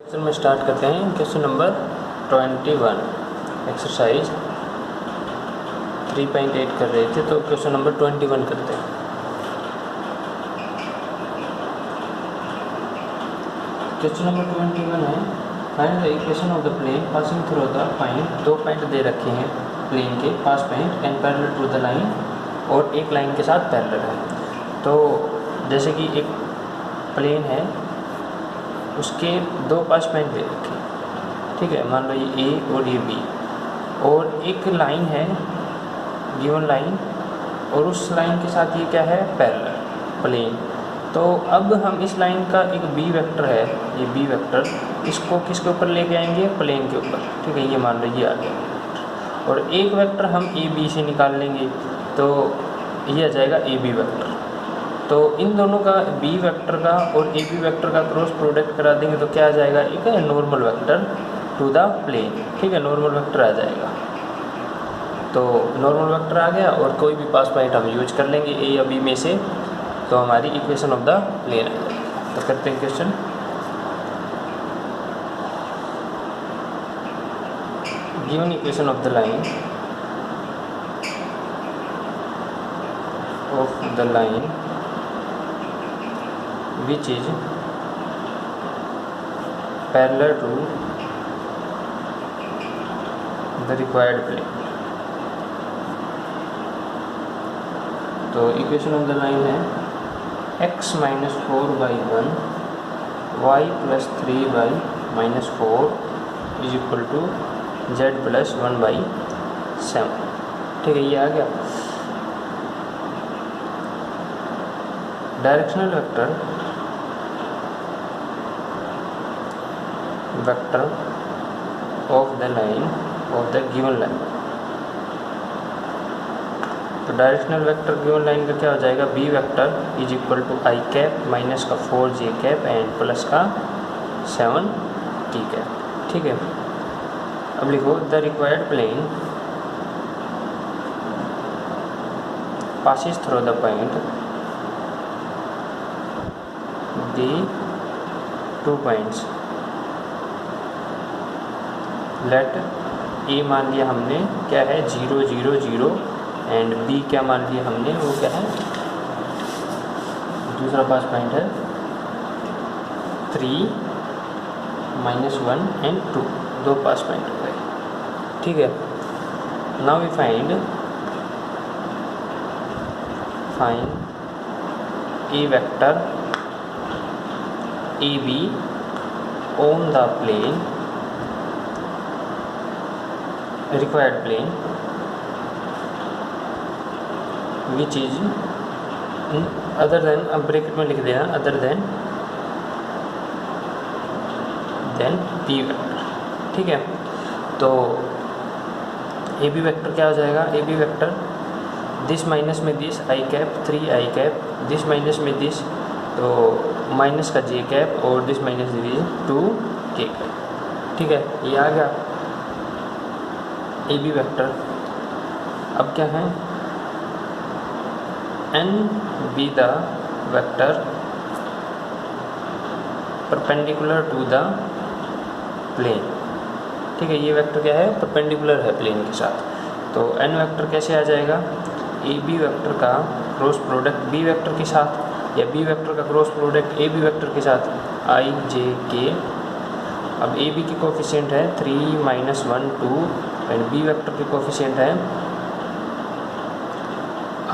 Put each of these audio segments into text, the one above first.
Question में start करते हैं। क्वेश्चन नंबर 21 एक्सरसाइज 3.8 कर रहे थे, तो क्वेश्चन नंबर 21 करते हैं। क्वेश्चन नंबर 21 है, find the equation of the plane passing through the point. दो पॉइंट दे रखे हैं प्लेन के pass point and parallel to the line, और एक लाइन के साथ पैरेलल है। तो जैसे कि एक प्लेन है, उसके दो पास पॉइंट दे रखे हैं, ठीक है। मान लो ये ए और ये बी, और एक लाइन है गिवन लाइन, और उस लाइन के साथ ये क्या है, पैरेलल प्लेन। तो अब हम इस लाइन का एक बी वेक्टर है, ये बी वेक्टर, इसको किसके ऊपर लेके आएंगे, प्लेन के ऊपर, ठीक है। ये मान लो ये आ गया, और एक वेक्टर हम ए बी से निकाल लेंगे, तो ये आ जाएगा ए बी वेक्टर। तो इन दोनों का बी वेक्टर का और ए बी वेक्टर का क्रॉस प्रोडक्ट करा देंगे, तो क्या आ जाएगा, एक normal vector to the plane, ठीक है। नॉर्मल वेक्टर आ जाएगा, तो नॉर्मल वेक्टर आ गया, और कोई भी पास पॉइंट हम यूज कर लेंगे ए या बी में से, तो हमारी इक्वेशन ऑफ द प्लेन आ जाएगी। तो करते हैं question. Given equation of the line which is parallel to the required plane। तो इक्वेशन ऑफ द लाइन है x - 4/1 y + 3/-4 = z + 1/7, ठीक है। ये आ गया। Directional vector of the line of the given line. तो डायरेक्शनल वेक्टर गिवन लाइन का क्या हो जाएगा, B vector = i cap minus का 4j कैप एंड प्लस का 7t कैप, ठीक है। अब लिखो the required plane passes through the point the two points। Let a मान लिया हमने क्या है, 0 0 0, एंड बी क्या मान लिया हमने, वो क्या है, दूसरा पास पॉइंट है 3 - 1 एंड 2, दो पास पॉइंट हो गए, ठीक है। Now we find a vector A B on the plane required plane which is other than, अब ब्रैकेट में लिख देना, other than b वेक्टर, ठीक है। तो ए बी वेक्टर क्या हो जाएगा, A B vector this minus में this i cap 3i cap, this minus में दिस, तो माइनस का j कैप, और this minus this 2k cap, ठीक है। ये आ गया ए बी वेक्टर। अब क्या है, N be the vector perpendicular to the plane, ठीक है। ये वेक्टर क्या है, परपेंडिकुलर है प्लेन के साथ। तो एन वेक्टर कैसे आ जाएगा, ए बी वेक्टर का क्रॉस प्रोडक्ट बी वेक्टर के साथ, या बी वेक्टर का cross product A B vector के साथ, i j k। अब ए बी की कोफिशिएंट है 3 - 1 2, एंड बी वेक्टर के कोफिशिएंट है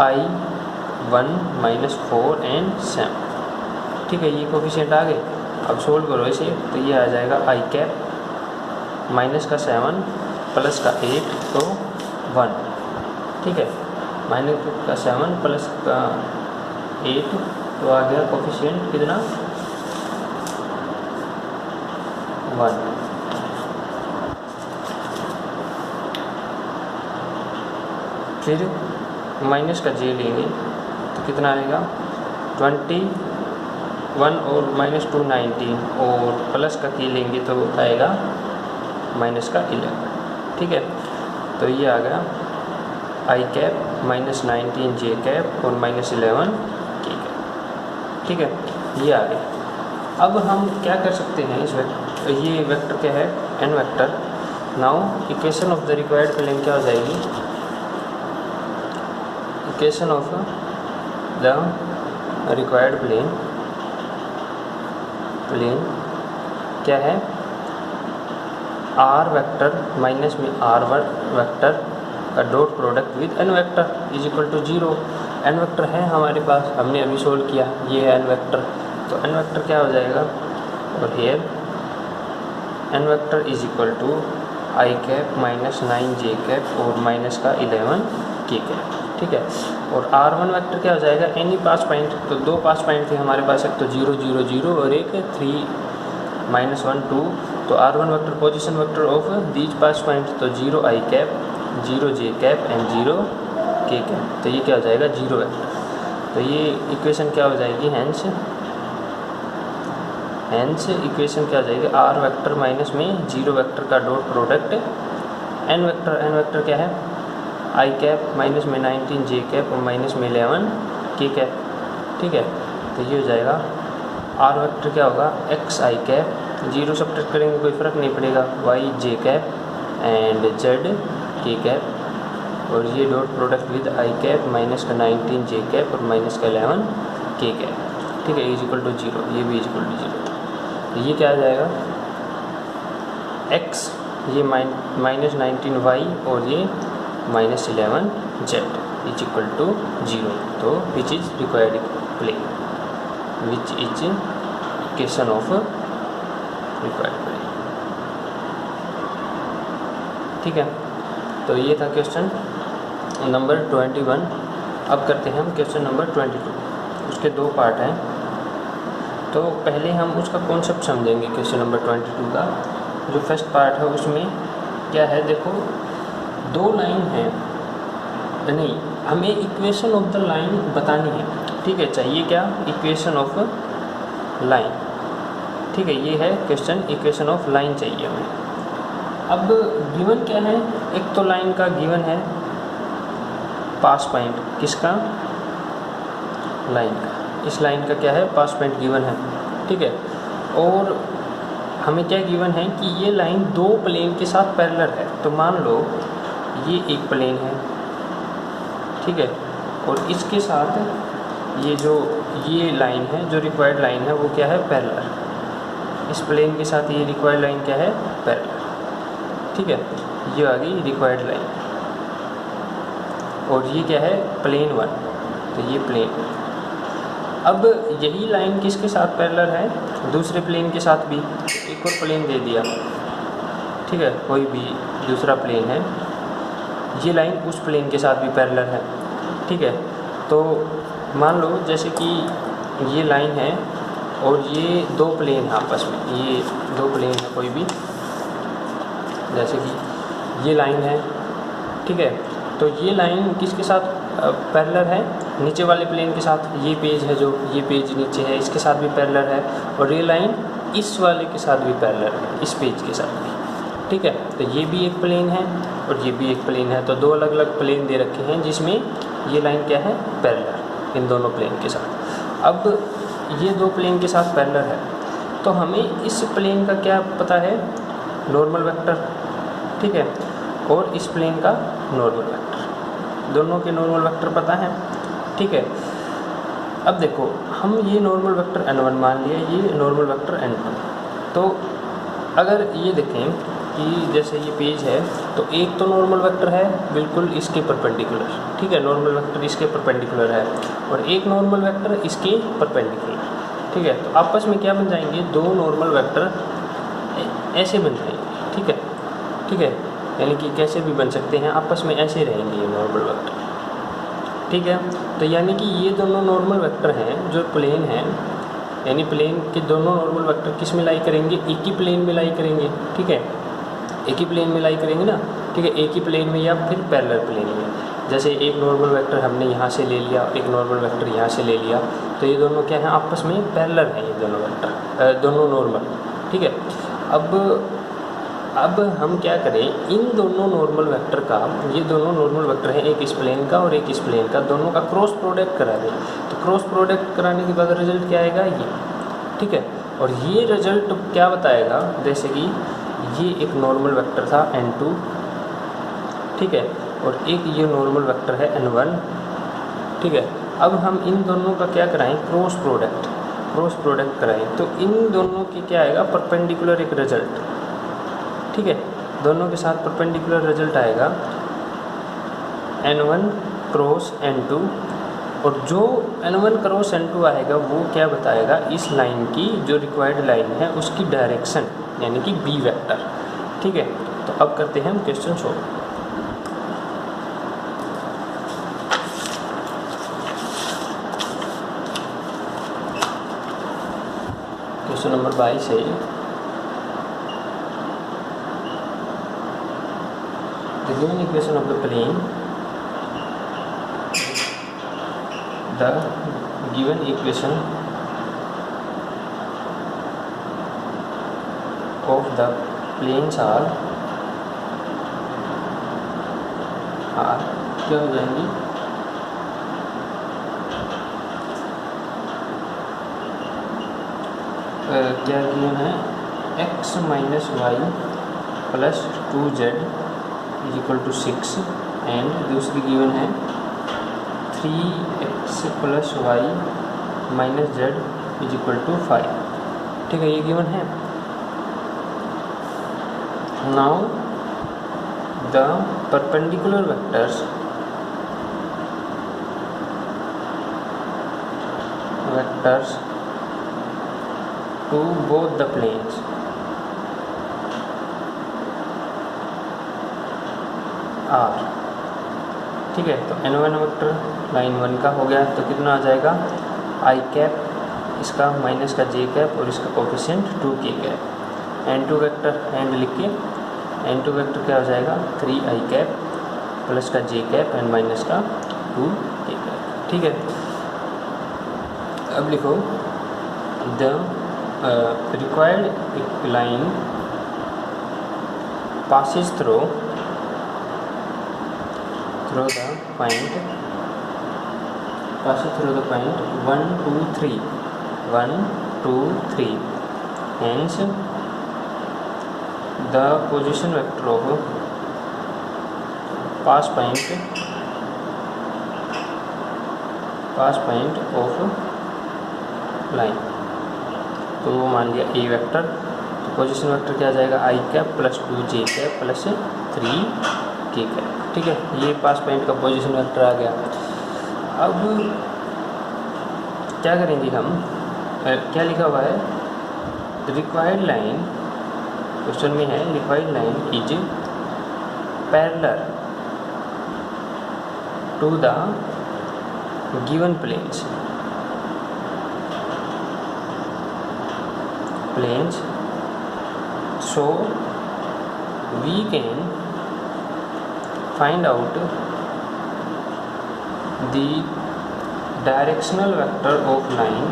i1 - 4 एंड 7, ठीक है। ये कोफिशिएंट आ गए। अब सोल्व करो इसे, तो ये आ जाएगा i कैप माइनस का 7 प्लस का 8, तो 1, ठीक है। माइनस का 7 प्लस का 8, तो आ गया कोफिशिएंट कितना, 1। फिर माइनस का j लेंगे, तो कितना आएगा, 21, और -2 19, और प्लस का k लेंगे तो आएगा माइनस का 11, ठीक है। तो ये आ गया i कैप -19 j कैप और -11 k कैप, ठीक है। ये आ गया। अब हम क्या कर सकते हैं, इस ये वेक्टर क्या है, n vector. Now equation of the required plane क्या हो जाएगी, equation of the required plane क्या है, r वेक्टर माइनस में r1 वेक्टर का dot product with n vector is equal to 0। n vector है हमारे पास, हमने अभी सोल्व किया, ये है n वेक्टर। तो n वेक्टर क्या हो जाएगा, और here n vector is equal to i cap minus 9j cap और माइनस का 11k कैप, ठीक है। और r1 वेक्टर क्या हो जाएगा, एनी पास पॉइंट, तो दो पास पॉइंट थे हमारे पास, एक तो 0 0 0 और एक 3 -1 2। तो r1 vector position vector of these pass point, तो 0 i cap 0 j cap and 0 k cap, तो ये क्या हो जाएगा 0 वेक्टर। तो ये इक्वेशन क्या हो जाएगी, हैंस इक्वेशन क्या हो जाएगी, r वेक्टर माइनस में 0 वेक्टर का डॉट प्रोडक्ट n वेक्टर क्या है, i कैप माइनस में 19 j कैप और माइनस में 11 k कैप, ठीक है। तो ये हो जाएगा r वेक्टर क्या होगा, x i कैप, 0 सब्ट्रैक्ट करेंगे कोई फ़र्क नहीं पड़ेगा, y j cap and z k cap, और ये dot product with i cap minus का 19 j कैप और माइनस का 11 k कैप, ठीक है, इज इक्वल टू 0, ये भी इज इक्वल टू 0। तो ये क्या आ जाएगा, x ये माइनस 19y और ये minus 11z is equal to 0। तो which is required plane, which is equation of required plane, ठीक है। तो ये था क्वेश्चन नंबर 21। अब करते हैं हम क्वेश्चन नंबर 22, उसके दो पार्ट हैं। तो पहले हम उसका कॉन्सेप्ट समझेंगे क्वेश्चन नंबर 22 का। जो फर्स्ट पार्ट है उसमें क्या है, देखो दो लाइन है, नहीं हमें इक्वेशन ऑफ द लाइन बतानी है, ठीक है। चाहिए क्या, इक्वेशन ऑफ लाइन, ठीक है। ये है क्वेश्चन, इक्वेशन ऑफ लाइन चाहिए हमें। अब गिवन क्या है, एक तो लाइन का गिवन है पास पॉइंट, किसका, लाइन का, इस लाइन का क्या है पास पॉइंट गिवन है, ठीक है। और हमें क्या गिवन है कि ये लाइन दो प्लेन के साथ पैरेलल है। तो मान लो ये एक प्लेन है, ठीक है, और इसके साथ ये लाइन है, जो रिक्वायर्ड लाइन है वो क्या है, पैरेलल। इस प्लेन के साथ ये रिक्वायर्ड लाइन क्या है, पैरेलल, ठीक है। ये आ गई रिक्वायर्ड लाइन, और ये क्या है, प्लेन 1, तो ये प्लेन। अब यही लाइन किसके साथ पैरेलल है, दूसरे प्लेन के साथ भी। एक और प्लेन दे दिया, ठीक है, कोई भी दूसरा प्लेन है, ये लाइन उस प्लेन के साथ भी पैरेलल है, ठीक है। तो मान लो जैसे कि ये लाइन है और ये दो प्लेन है आपस में, ये दो प्लेन है कोई भी, जैसे कि ये लाइन है, ठीक है। तो ये लाइन किसके साथ पैरेलल है, नीचे वाले प्लेन के साथ। ये पेज है, जो ये पेज नीचे है, इसके साथ भी पैरेलल है, और ये लाइन इस वाले के साथ भी पैरेलल है, इस पेज के साथ भी, ठीक है। तो ये भी एक प्लेन है और ये भी एक प्लेन है। तो दो अलग अलग प्लेन दे रखे हैं जिसमें ये लाइन क्या है, पैरेलल, इन दोनों प्लेन के साथ। अब ये दो प्लेन के साथ पैरेलल है, तो हमें इस प्लेन का क्या पता है, नॉर्मल वेक्टर, ठीक है, और इस प्लेन का नॉर्मल वेक्टर, दोनों के नॉर्मल वेक्टर पता है, ठीक है। अब देखो हम ये नॉर्मल वेक्टर n1 मान लिया, ये नॉर्मल वेक्टर n2। तो अगर ये देखें कि जैसे ये पेज है, तो एक तो नॉर्मल वेक्टर है बिल्कुल इसके परपेंडिकुलर, ठीक है, नॉर्मल वेक्टर इसके परपेंडिकुलर है, और एक नॉर्मल वेक्टर इसके परपेंडिकुलर, ठीक है। तो आपस में क्या बन जाएंगे, दो नॉर्मल वेक्टर ऐसे बन जाएंगे, ठीक है, ठीक है, यानी कि कैसे भी बन सकते हैं, आपस में ऐसे रहेंगे ये नॉर्मल वेक्टर, ठीक है। तो यानी कि ये दोनों नॉर्मल वेक्टर हैं जो प्लेन हैं, यानी प्लेन के दोनों नॉर्मल वेक्टर किस में लाई करेंगे, एक ही प्लेन में लाई करेंगे, ठीक है, एक ही प्लेन में लाई करेंगे ना, ठीक है, एक ही प्लेन में या फिर पैरेलल प्लेन में। जैसे एक नॉर्मल वेक्टर हमने यहाँ से ले लिया, एक नॉर्मल वेक्टर यहाँ से ले लिया, तो ये दोनों क्या हैं, आपस में पैरेलल हैं ये दोनों वेक्टर, दोनों नॉर्मल, ठीक है। अब हम क्या करें, इन दोनों नॉर्मल वेक्टर का, ये दोनों नॉर्मल वेक्टर हैं, एक इस प्लेन का और एक इस प्लेन का, दोनों का क्रॉस प्रोडक्ट करा दें। तो क्रॉस प्रोडक्ट कराने के बाद रिजल्ट क्या आएगा, ये, ठीक है। और ये रिजल्ट क्या बताएगा, जैसे कि ये एक नॉर्मल वेक्टर था n2, ठीक है, और एक ये नॉर्मल वेक्टर है n1, ठीक है। अब हम इन दोनों का क्या कराएं, क्रॉस प्रोडक्ट कराएं, तो इन दोनों की क्या आएगा, परपेंडिकुलर एक रिजल्ट, ठीक है। दोनों के साथ परपेंडिकुलर रिजल्ट आएगा n1 क्रॉस n2, और जो n1 क्रॉस n2 आएगा वो क्या बताएगा, इस लाइन की जो रिक्वायर्ड लाइन है उसकी डायरेक्शन, यानी कि b वेक्टर, ठीक है। तो अब करते हैं हम क्वेश्चन सॉल्व। क्वेश्चन नंबर 22 है, the given equation of the plane, the given equation of the planes are क्या हो जाएंगी, क्या गिवन है, x minus Y plus 2z is equal to 6, and दूसरी गिवन है 3x plus Y minus Z is equal to 5, ठीक है, ये गिवन है। Now the perpendicular vectors to both the planes are, ठीक है। तो n1 वेक्टर लाइन 1 का हो गया, तो कितना आ जाएगा, i कैप, इसका माइनस का j कैप और इसका coefficient 2k cap. n2 vector and लिख के, n2 वेक्टर क्या हो जाएगा, 3i कैप प्लस का j कैप एंड माइनस का 2k कैप, ठीक है। अब लिखो the required line passes through the point 1 2 3, hence the position vector of pass point of line, तो वो मान लिया a वेक्टर, तो पोजीशन वेक्टर क्या आ जाएगा, i cap plus 2j cap plus 3k cap, ठीक है। ये पास पॉइंट का पोजीशन वेक्टर आ गया। अब क्या करेंगे हम, क्या लिखा हुआ है, रिक्वायर्ड लाइन, क्वेश्चन में है required line is parallel to the given planes, so we can find out the directional vector of line,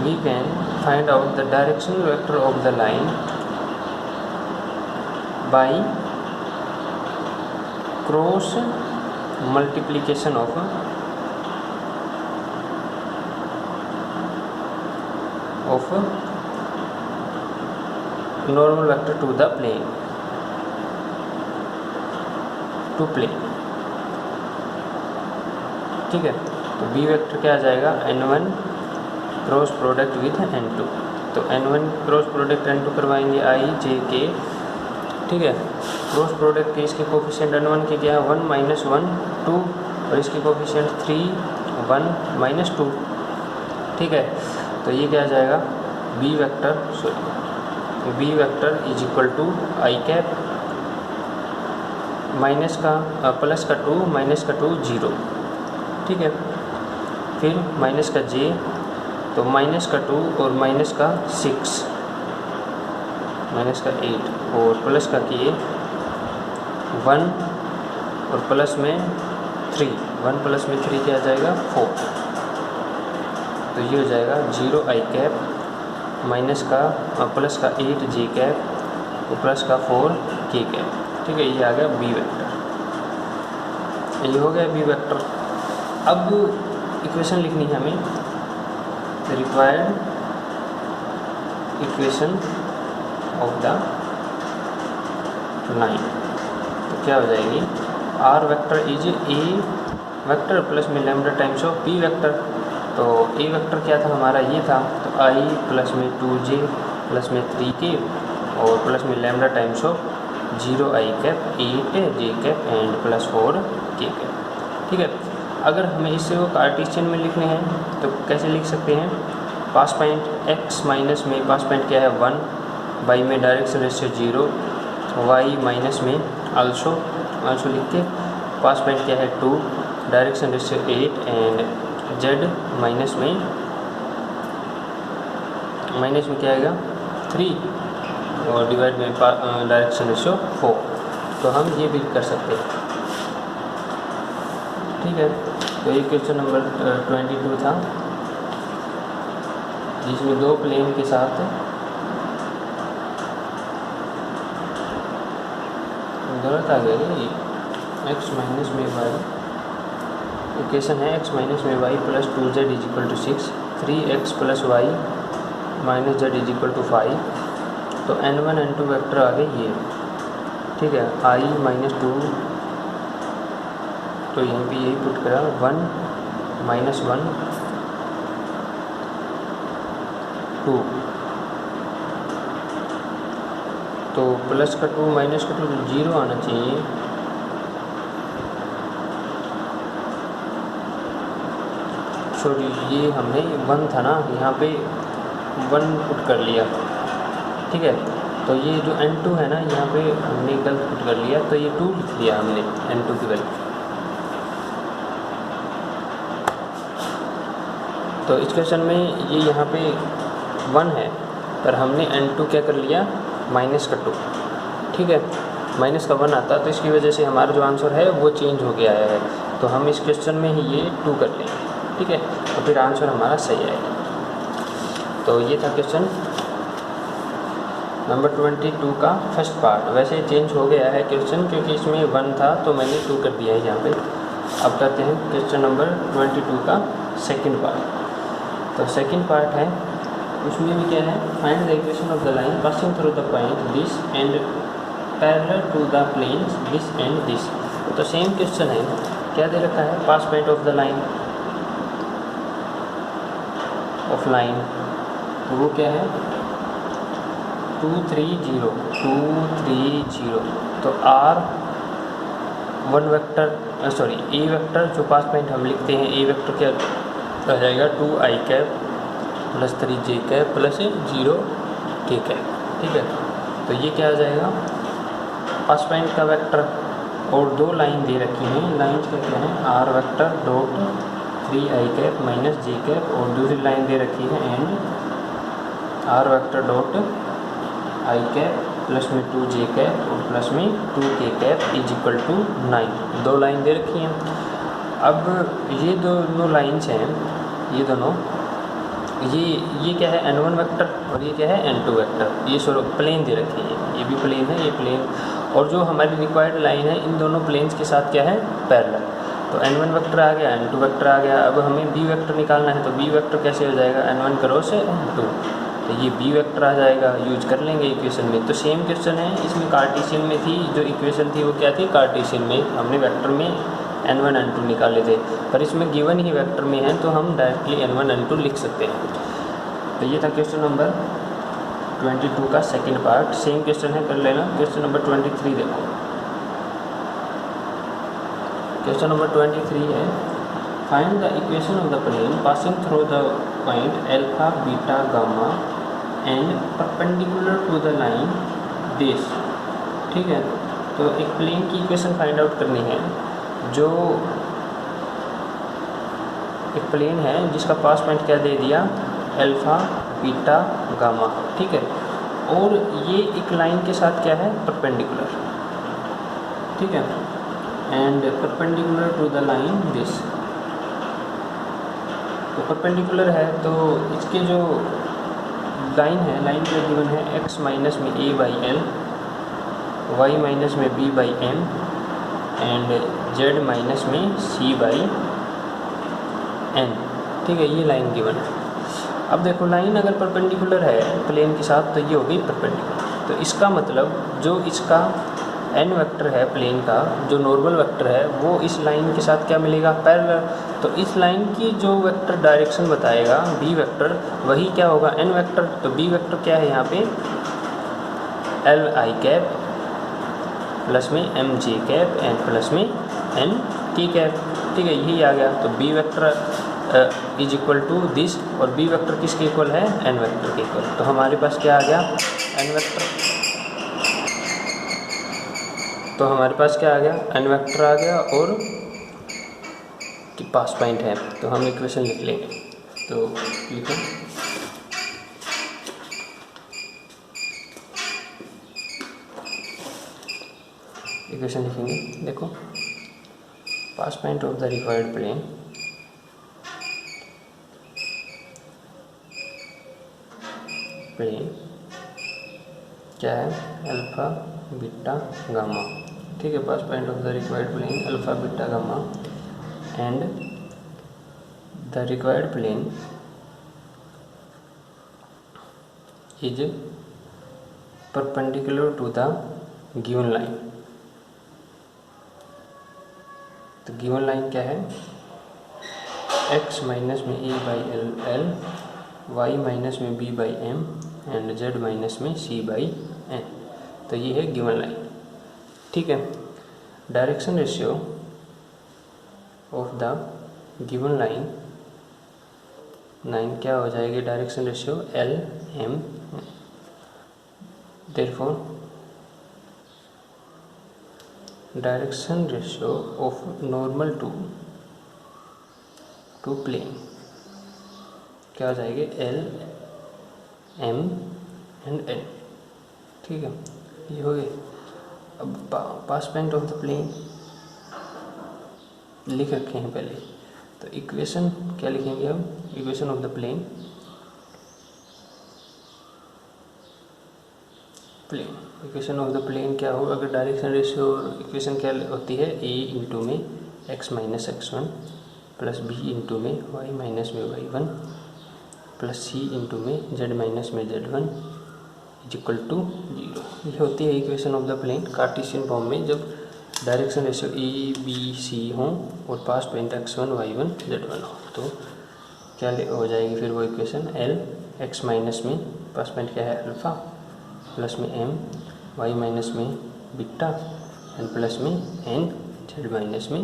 we can find out the directional vector of the line by cross multiplication of normal vector to the plane, ठीक है। तो b vector क्या आ जाएगा, n1 cross product with n2, तो n1 cross product n2 करवाएंगे i j k, ठीक है। क्रॉस प्रोडक्ट के इसके कोफिशिएंट n1 के क्या है, 1 माइनस 1 2, और इसके कोफिशिएंट 3 1 माइनस 2, ठीक है। तो ये क्या आ जाएगा, b vector is equal to i cap minus का प्लस का 2 माइनस का 2 0, ठीक है। फिर माइनस का j, तो माइनस का 2 और माइनस का 6 माइनस का 8 और प्लस का k 1 और प्लस में 3, 1 प्लस में 3 क्या आ जाएगा 4, तो ये हो जाएगा 0 i कैप माइनस का प्लस का 8 j कैप और प्लस का 4 k कैप, ठीक है। ये आ गया b वेक्टर। ये हो गया बी वेक्टर। अब इक्वेशन लिखनी है हमें, required equation of the line. तो क्या हो जाएगी, r vector is a vector plus में lambda times of b vector. तो ए वेक्टर क्या था हमारा, ये था, तो आई प्लस में 2j प्लस में 3k और प्लस में lambda times of 0i cap 8j cap and plus 4k cap. ठीक है, अगर हमें इसे वो कार्टेशियन में लिखने हैं तो कैसे लिख सकते हैं, पास पॉइंट x माइनस में पास पॉइंट क्या है 1, y में डायरेक्शन रेशियो 0, y माइनस में आल्सो लिख के पास पॉइंट क्या है 2, direction ratio 8 and z minus में क्या आएगा 3 और डिवाइड में डायरेक्शन रेशियो 4। तो हम ये भी कर सकते हैं। ठीक है, तो ये क्वेश्चन नंबर 22 था, जिसमें दो प्लेन के साथ गलत आ गया ये, x माइनस में वाई इक्वेशन है, x माइनस में Y plus 2z is equal to 6, 3x plus Y minus z is equal to 5। तो n1 n2 वेक्टर आ गए ये। ठीक है, i माइनस 2, तो यहाँ पे यही पुट करा 1 माइनस 1 2, तो प्लस का 2 माइनस का 2 0 आना चाहिए। सॉरी, ये हमने 1 था ना, यहाँ पे 1 पुट कर लिया। ठीक है, तो ये जो n2 है ना, यहाँ पे हमने गलत पुट कर लिया, तो ये 2 लिख लिया हमने n2 की वैल्यू। तो इस क्वेश्चन में ये यहाँ पे 1 है, पर हमने n2 क्या कर लिया, माइनस का 2। ठीक है, माइनस का 1 आता, तो इसकी वजह से हमारा जो आंसर है वो चेंज हो गया है। तो हम इस क्वेश्चन में ही ये 2 कर लेंगे। ठीक है, तो फिर आंसर हमारा सही आएगा। तो ये था क्वेश्चन नंबर 22 का फर्स्ट पार्ट। वैसे चेंज हो गया है क्वेश्चन, क्योंकि इसमें 1 था तो मैंने 2 कर दिया है यहाँ पे। अब करते हैं क्वेश्चन नंबर 22 का सेकंड पार्ट। तो सेकंड पार्ट है, उसमें भी क्या है, find the equation of the line passing through the point this and parallel to the planes this and this. तो सेम क्वेश्चन है, क्या दे रखा है, pass point of the line of line, तो वो क्या है 2 3 0 2 3 0। तो r 1 वेक्टर ए वेक्टर जो पास पॉइंट हम लिखते हैं, ए वेक्टर क्या आ जाएगा 2i cap plus 3j cap plus 0k cap. ठीक है, तो ये क्या आ जाएगा, पास पॉइंट का वेक्टर, और दो लाइन दे रखी हैं। लाइन क्या क्या है, r vector dot 3i cap minus j cap, और दूसरी लाइन दे रखी है and r vector dot i cap plus में 2j कैप और प्लस में 2k cap is equal to 9। दो लाइन दे रखी हैं। अब ये दोनों लाइन्स हैं, ये दोनों, ये क्या है n1 वेक्टर और ये क्या है n2 वेक्टर। ये सोलो प्लेन दे रखी है, ये भी प्लेन है, ये प्लेन, और जो हमारी रिक्वायर्ड लाइन है इन दोनों प्लेन्स के साथ क्या है, पैरेलल। तो n1 वेक्टर आ गया, n2 वेक्टर आ गया। अब हमें b वेक्टर निकालना है, तो b वेक्टर कैसे हो जाएगा, n1 क्रॉस n2, तो ये b वेक्टर आ जाएगा, यूज कर लेंगे इक्वेशन में। तो सेम क्वेश्चन है, इसमें कार्टेशियन में थी, जो इक्वेशन थी वो क्या थी, कार्टेशियन में हमने वेक्टर में n1 n2 निकाले थे, पर इसमें गिवन ही वेक्टर में है तो हम डायरेक्टली n1 n2 लिख सकते हैं। तो ये था क्वेश्चन नंबर 22 का सेकंड पार्ट। सेम क्वेश्चन है, कर लेना। क्वेश्चन नंबर 23 देखो। क्वेश्चन नंबर 23 है, find the equation of the plane passing through the point alpha beta gamma and perpendicular to the line this. ठीक है, तो एक प्लेन की इक्वेशन फाइंड आउट करनी है, जो एक प्लेन है जिसका पास पॉइंट क्या दे दिया, अल्फा बीटा गामा। ठीक है, और ये एक लाइन के साथ क्या है, परपेंडिकुलर। ठीक है, and perpendicular to the line this. तो परपेंडिकुलर है, तो इसके जो लाइन है, लाइन का गिवन है x माइनस में a by l, y minus में b by m and Z minus में सी बाई एन। ठीक है, ये लाइन गिवन है। अब देखो लाइन अगर परपेंडिकुलर है प्लेन के साथ तो ये होगी परपेंडिकुलर। तो इसका मतलब जो इसका एन वेक्टर है प्लेन का, जो नॉर्मल वेक्टर है वो इस लाइन के साथ क्या मिलेगा, पैरेलल। तो इस लाइन की जो वेक्टर डायरेक्शन बताएगा बी वेक्टर, वही क्या होगा, एन वेक्टर। तो बी वेक्टर क्या है यहाँ पे, एल आई कैप प्लस में M J cap N plus में एन टी कैप। ठीक है, यही आ गया। तो B vector is equal to this, और बी वेक्टर किसके इक्वल है, एन वेक्टर के इक्वल। तो हमारे पास क्या आ गया, एन वेक्टर। तो हमारे पास क्या आ गया, एन वेक्टर आ गया और कि पास पॉइंट है। तो हम इक्वेशन लिख लेंगे। तो लिखो, इक्वेशन लिखेंगे। देखो, pass point of the required plane क्या है, अल्फा बीटा गामा। ठीक है, pass point of the required plane alpha beta gamma and the required plane is perpendicular to the given line. तो गिवन लाइन क्या है, x minus में a by l, y minus में b by m and z minus में c by n. तो ये है given line. ठीक है, direction ratio of the given line क्या हो जाएगी, direction ratio L M. Therefore direction ratio of normal to plane क्या हो जाएगी, एल एम एंड एन। ठीक है, ये हो गए। अब pass point of the plane लिख रखे हैं पहले। तो इक्वेशन क्या लिखेंगे हम, equation of the plane equation of the plane क्या होगा, अगर डायरेक्शन रेशियो इक्वेशन क्या होती है, ए इंटू में X minus X one plus B into में वाई माइनस में Y one plus C into में जेड माइनस में Z one is equal to 0। ये होती है equation of the plane Cartesian form में, जब direction ratio a b c हों और pass point x one y one z one हो। तो क्या हो जाएगी फिर वो इक्वेशन, एल एक्स माइनस में पास पॉइंट क्या है अल्फ़ा प्लस में एम वाई माइनस में बीटा एंड प्लस में एन जेड माइनस में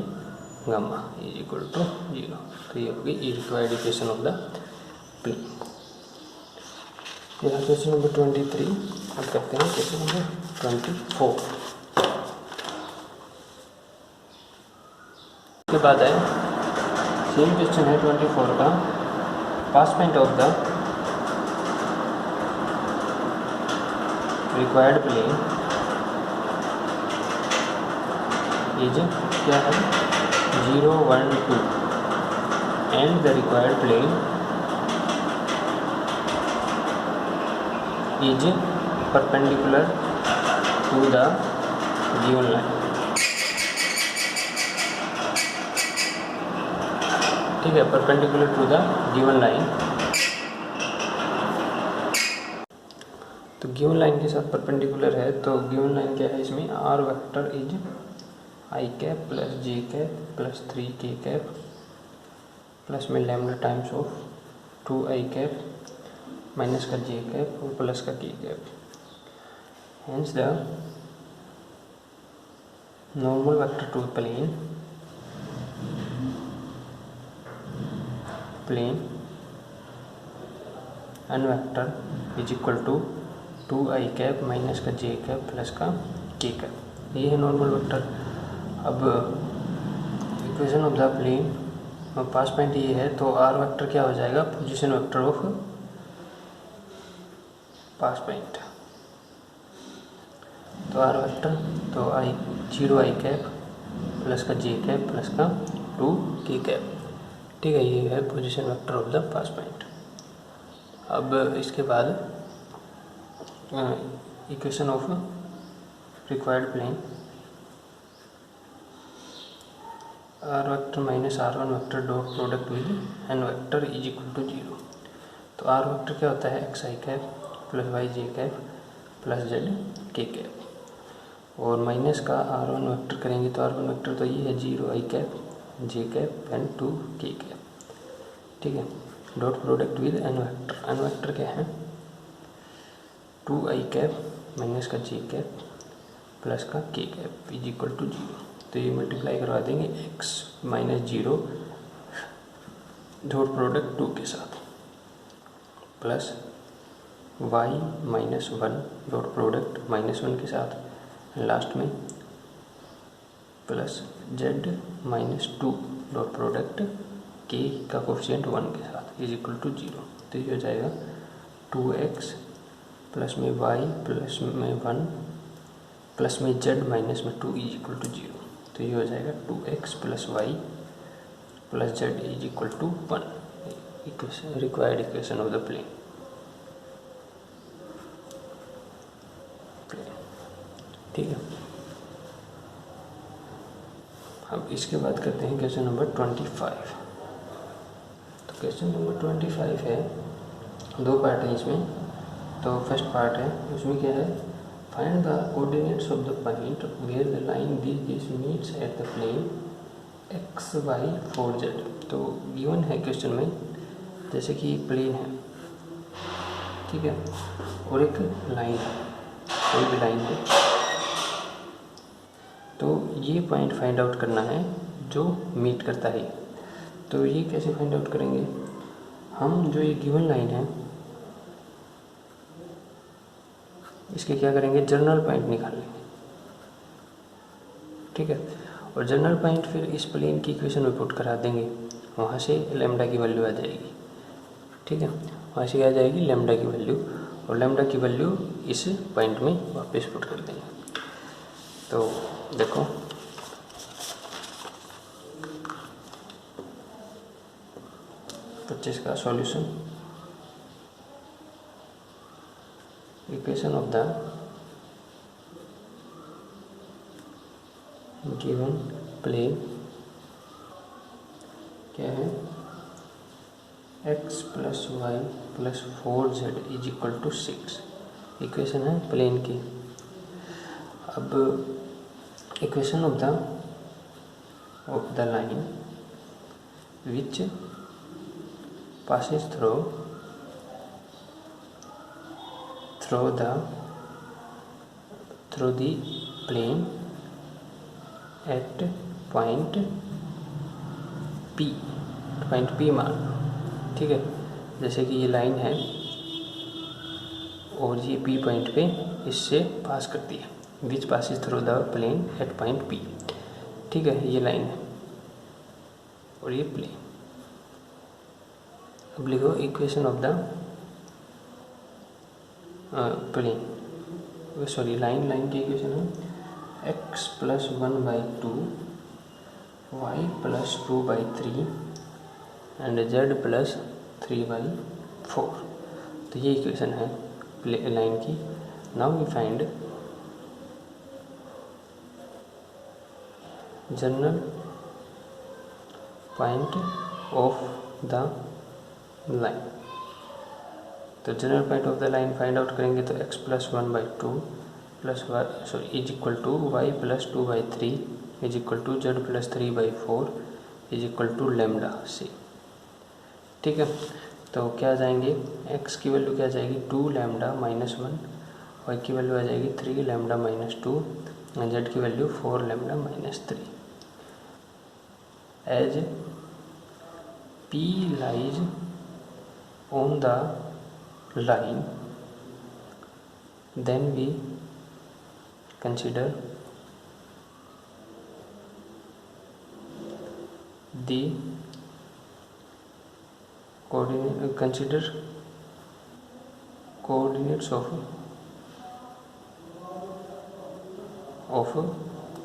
गामा इज इक्वल टू 0। तो ये होगी required equation of the plane. यह क्वेश्चन नंबर 23। अब करते हैं क्वेश्चन नंबर 24 के बाद है सेम क्वेश्चन है 24 का, pass point of the required plane is क्या है 0 1 2 and the required plane is perpendicular to the given line. ठीक है, perpendicular to the given line. तो गिवन लाइन के साथ परपेंडिकुलर है, तो गिवन लाइन क्या है, इसमें R vector is I cap plus J cap plus 3 K cap plus में lambda times of 2 I cap minus का जे कैप और प्लस का K cap. Hence the normal vector to plane N vector is equal to 2 I cap minus का J cap plus का K cap. ये है normal vector. अब equation of the plane pass point ये है, तो आर वेक्टर क्या हो जाएगा, position vector of pass point. तो आर वेक्टर तो आई 0 आई कैप प्लस का जे कैप प्लस का 2 के कैप। ठीक है, ये है position vector of the pass point. अब इसके बाद equation of required plane R vector minus R one vector dot product with N vector is equal to 0। तो आर वेक्टर क्या होता है, X I cap plus Y J cap plus Z K cap, और minus का R one vector करेंगे तो R one vector तो ये है 0 I cap J cap and 2 के कैप, ठीक है। Dot product with N vector क्या है, 2 आई कैप माइनस का जे कैप प्लस का K cap is equal to 0। तो ये मल्टीप्लाई करवा देंगे एक्स माइनस 0 डॉट प्रोडक्ट 2 के साथ plus Y minus 1 dot product -1 के साथ, लास्ट में plus Z minus 2 dot product के का कोफिशिएंट 1 के साथ इज इक्वल टू 0। तो ये हो जाएगा 2x प्लस में y प्लस में 1 प्लस में z माइनस में 2 इज इक्वल टू 0। तो ये हो जाएगा 2x plus Y plus z is equal to 1, required equation of the plane. ठीक है, अब इसके बाद करते हैं क्वेश्चन नंबर 25। तो क्वेश्चन नंबर 25 है, 2 पार्ट है इसमें। तो फर्स्ट पार्ट है, उसमें क्या है, find the coordinates of the point where the line this meets at the plane x y 4z। तो गिवन है क्वेश्चन में, जैसे कि एक प्लेन है, ठीक है, और एक लाइन है, कोई भी लाइन है, तो ये पॉइंट फाइंड आउट करना है जो मीट करता है। तो ये कैसे फाइंड आउट करेंगे, हम जो ये गिवन लाइन है इसके क्या करेंगे, जनरल पॉइंट निकाल लेंगे, ठीक है। और जनरल पॉइंट फिर इस प्लेन की इक्वेशन में पुट करा देंगे, वहाँ से लैम्डा की वैल्यू आ जाएगी, ठीक है, वहाँ से आ जाएगी लैम्डा की वैल्यू, और लैम्डा की वैल्यू इस पॉइंट में वापस पुट कर देंगे। तो देखो पच्चीस का solution, equation of the given plane क्या है, x plus Y plus 4z is equal to 6, equation है प्लेन की। अब equation of the line which passes through the plane at point P मान, ठीक है। जैसे कि ये लाइन है और ये P पॉइंट पे इससे पास करती है, which passes through the plane at point P, ठीक है, ये लाइन है और ये प्लेन। अब लिखो equation of the plane, sorry line की इक्वेशन है x plus 1/2 y plus 2/3 and z plus 3/4। तो ये इक्वेशन है लाइन की। Now we find general point of the line. तो general point of the line find out करेंगे तो x plus 1/2 plus is equal to y plus 2/3 is equal to z plus 3/4 is equal to lambda say, ठीक है। तो क्या आ जाएंगे, x की value क्या आ जाएगी 2 लैम्डा -1, y की वैल्यू आ जाएगी 3 लैम्डा -2, z की value 4 lambda -3। As P lies on the line, then we consider the coordinates of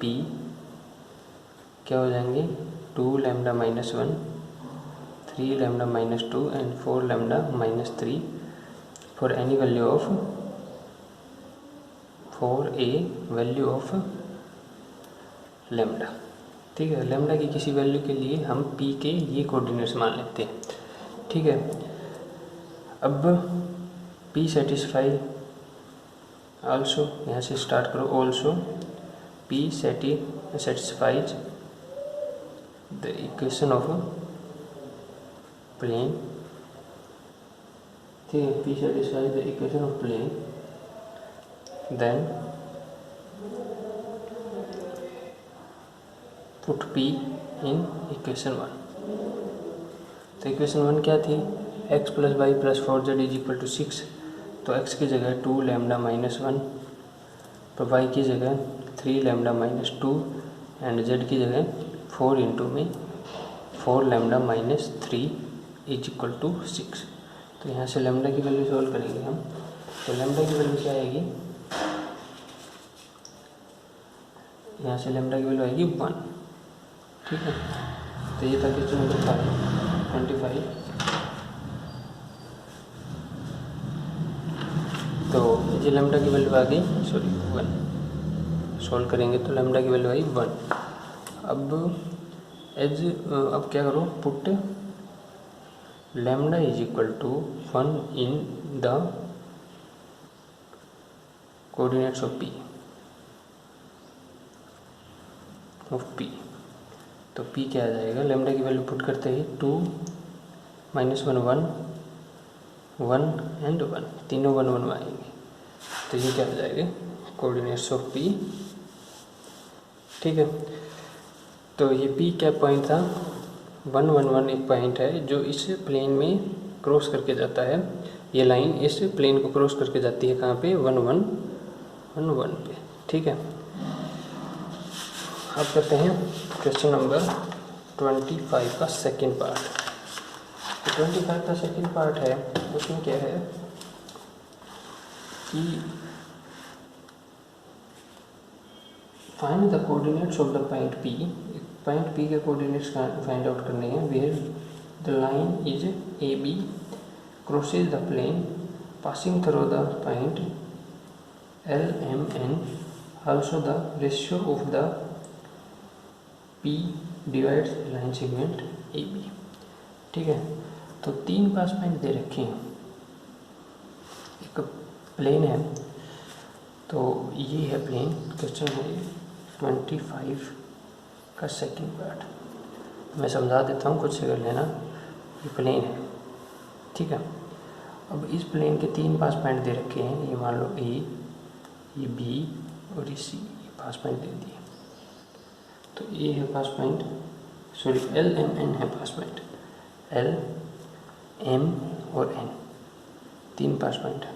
P क्या हो जाएंगे, 2 lambda -1, 3 lambda -2 and 4 lambda -3 for any value of for a value of lambda, ठीक है। Lambda की किसी value के लिए हम पी के ये कोऑर्डिनेट्स मान लेते हैं, ठीक है। अब पी सेटिस्फाई आल्सो, यहाँ से स्टार्ट करो, also P satisfies the equation of plane, ठीक है। P satisfies the equation of plane, then put P in equation 1। तो इक्वेशन 1 क्या थी, x plus Y plus 4z is equal to 6। तो x की जगह 2 लैम्डा माइनस 1, तो y की जगह 3 लैम्डा माइनस 2 एंड z की जगह 4 इंटू में 4 lambda minus 3 is equal to 6। तो यहाँ से लैम्डा की वैल्यू सॉल्व करेंगे हम। तो लैम्डा की वैल्यू क्या आएगी, यहाँ से लैम्डा की वैल्यू आएगी 1, ठीक है। तो ये था क्वेश्चन नंबर 25। तो ये लैम्डा की वैल्यू आ गई, 1 सॉल्व करेंगे तो लैम्डा की वैल्यू आई 1। अब क्या करो, put lambda is equal to 1 in the coordinates of P। तो P क्या आ जाएगा, लैम्डा की वैल्यू पुट करते ही 2 माइनस 1 1 1 एंड 1, तीनों 1 1 आएंगे। तो ये क्या आ जाएगा, कोऑर्डिनेट्स ऑफ P, ठीक है। तो ये P क्या पॉइंट था, 1 1 1 एक पॉइंट है जो इस प्लेन में क्रॉस करके जाता है। ये लाइन इस प्लेन को क्रॉस करके जाती है कहाँ पे, 1 1 1 1 पे, ठीक है। अब करते हैं क्वेश्चन नंबर 25 का सेकंड पार्ट। तो 25 का सेकंड पार्ट है, उसमें क्या है कि find the coordinates of the point P। Point P के कोऑर्डिनेट्स फाइंड आउट करने हैं। Where the line is AB crosses the plane passing through the point LMN, also the ratio of the P divides line segment AB, ठीक है। तो 3 पास point दे रखे हैं, एक प्लेन है, तो ये है प्लेन। क्वेश्चन है 25 का सेकंड पार्ट। मैं समझा देता हूँ, कुछ से कर लेना। ये प्लेन है, ठीक है। अब इस प्लेन के 3 पास पॉइंट दे रखे हैं, ये मान लो A, ये B और ये C, ये पास पॉइंट दे दिए। तो ये है पास पॉइंट, सॉरी LMN है पास पॉइंट, L M और N 3 पास पॉइंट है।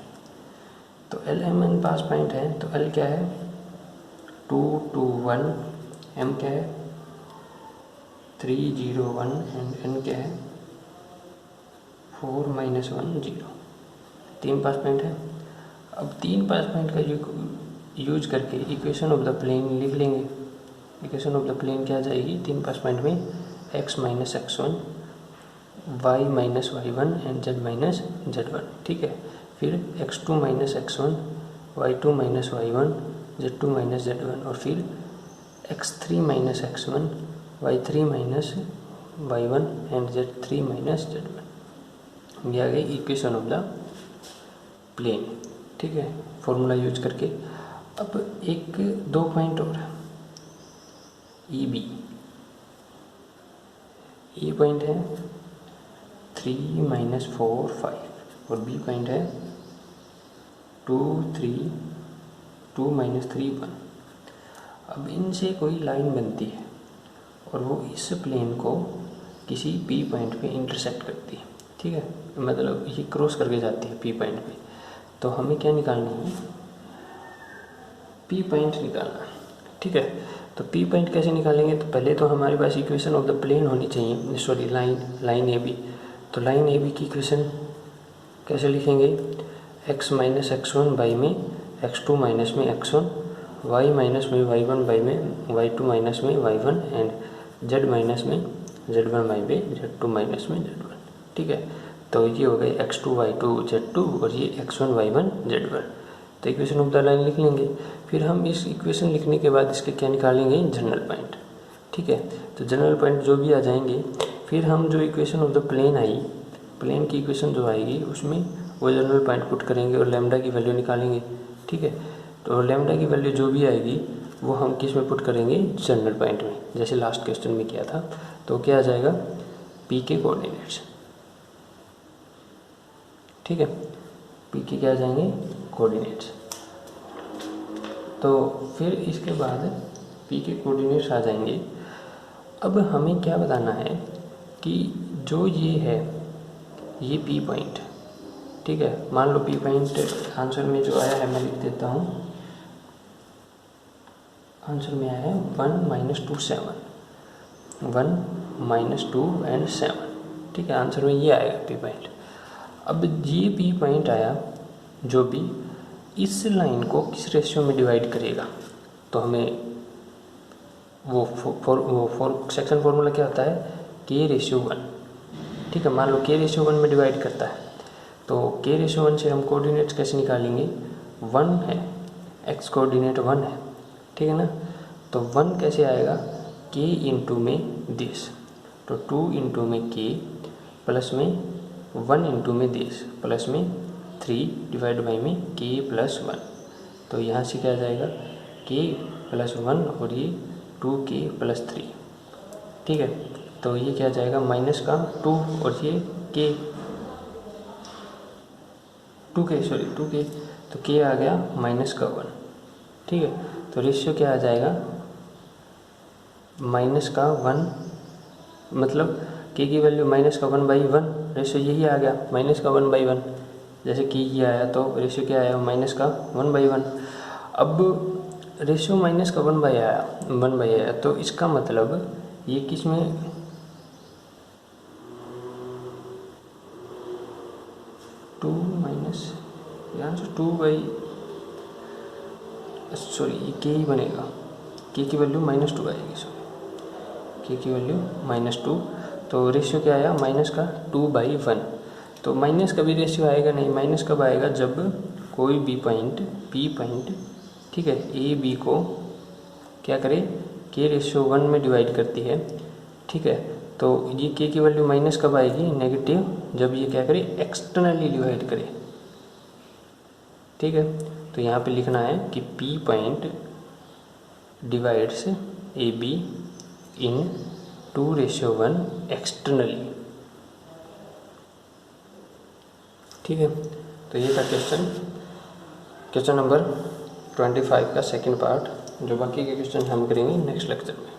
तो LMN पास पॉइंट है, तो L क्या है 2 2 1, M क्या है 3 0 1 एंड N क्या है 4 -1 0। 3 पास पॉइंट है। अब 3 पास पॉइंट का यूज करके इक्वेशन ऑफ द प्लेन लिख लेंगे। इक्वेशन ऑफ द प्लेन क्या आ जाएगी, 3 पास पॉइंट में x minus x1, y minus y1 and z minus z1, ठीक है। फिर x2 minus x1, y2 minus y1, z2 minus z1 और फिर x3 minus x1, y3 minus y1 and z3 minus z1। ये आ गई इक्वेशन ऑफ द प्लेन, ठीक है, formula use करके। अब एक 2 पॉइंट और है, EB, ए पॉइंट है 3 -4 5 और बी पॉइंट है 2 3 2 -3 1। अब इनसे कोई लाइन बनती है और वो इस प्लेन को किसी P पॉइंट पे इंटरसेक्ट करती है, ठीक है। मतलब ये क्रॉस करके जाती है P पॉइंट पे। तो हमें क्या निकालना है, P पॉइंट निकालना है, ठीक है। तो P पॉइंट कैसे निकालेंगे, तो पहले तो हमारे पास इक्वेशन ऑफ द प्लेन होनी चाहिए, सॉरी लाइन AB। तो लाइन AB की इक्वेशन कैसे लिखेंगे, x माइनस x1 बाई में x2 माइनस में x1, y माइनस में y1 बाई में y2 माइनस में y1 एंड z माइनस में z1 बाई में z2 माइनस में z1, ठीक है। तो ये हो गए x2 y2 z2 और ये x1 y1 z1। तो इक्वेशन ऑफ द लाइन लिख लेंगे। फिर हम इस इक्वेशन लिखने के बाद इसके क्या निकालेंगे, जनरल पॉइंट, ठीक है। तो जनरल पॉइंट जो भी आ जाएंगे, फिर हम जो इक्वेशन ऑफ द प्लेन आई, प्लेन की इक्वेशन जो आएगी उसमें वो जनरल पॉइंट पुट करेंगे और लैम्डा की वैल्यू निकालेंगे, ठीक है। तो लैम्डा की वैल्यू जो भी आएगी वो हम किस में पुट करेंगे, जनरल पॉइंट में, जैसे लास्ट क्वेश्चन में किया था। तो क्या आ जाएगा, पी के कोऑर्डिनेट्स, ठीक है, पी के क्या आ जाएंगे, कोऑर्डिनेट्स। तो फिर इसके बाद पी के कोऑर्डिनेट्स आ जाएंगे। अब हमें क्या बताना है कि जो ये है, ये पी पॉइंट, ठीक है, मान लो पी पॉइंट आंसर में जो आया है मैं लिख देता हूँ, आंसर में आया है 1 - 2 7, 1 - 2 और 7, ठीक है, आंसर में ये आएगा पी पॉइंट। अब ये पी पॉइंट आया जो भी इस लाइन को किस रेशियो में डिवाइड करेगा, तो हमें वो सेक्शन फॉर्मूला क्या होता है, k/1, ठीक है। मान लो k/1 में डिवाइड करता है, तो k/1 से हम कोऑर्डिनेट्स कैसे निकालेंगे, 1 है, x कोऑर्डिनेट 1 है, ठीक है ना। तो 1 कैसे आएगा, k इंटू में दिस, तो 2 इंटू में k प्लस में 1 इंटू में दिस प्लस में 3 डिवाइड बाई में k+1। तो यहाँ से क्या आ जाएगा, k+1 और ये 2k+3, ठीक है। तो ये क्या आ जाएगा, माइनस का 2 और ये k 2k, तो k आ गया -1, ठीक है। तो रेशियो क्या आ जाएगा, -1, मतलब k की वैल्यू -1/1, रेशियो यही आ गया -1/1, जैसे कि ये आया तो रेशियो क्या आया, -1/1। अब रेशियो -1/1 आया, तो इसका मतलब ये किस में, ये k ही बनेगा, k की वैल्यू -2 आएगी, k की वैल्यू -2, तो रेशियो क्या आया, -2/1। तो माइनस का भी रेशियो आएगा नहीं, माइनस कब आएगा, जब कोई भी पॉइंट पी पॉइंट, ठीक है, ए बी को क्या करे, k/1 में डिवाइड करती है, ठीक है। तो ये k की वैल्यू माइनस कब आएगी, नेगेटिव, जब ये क्या करे, एक्सटर्नली डिवाइड करे, ठीक है। तो यहाँ पे लिखना है कि P point divides A be in 2/1 externally, ठीक है। तो ये था क्वेश्चन नंबर 25 का सेकंड पार्ट। जो बाकी के क्वेश्चन हम करेंगे नेक्स्ट लेक्चर में।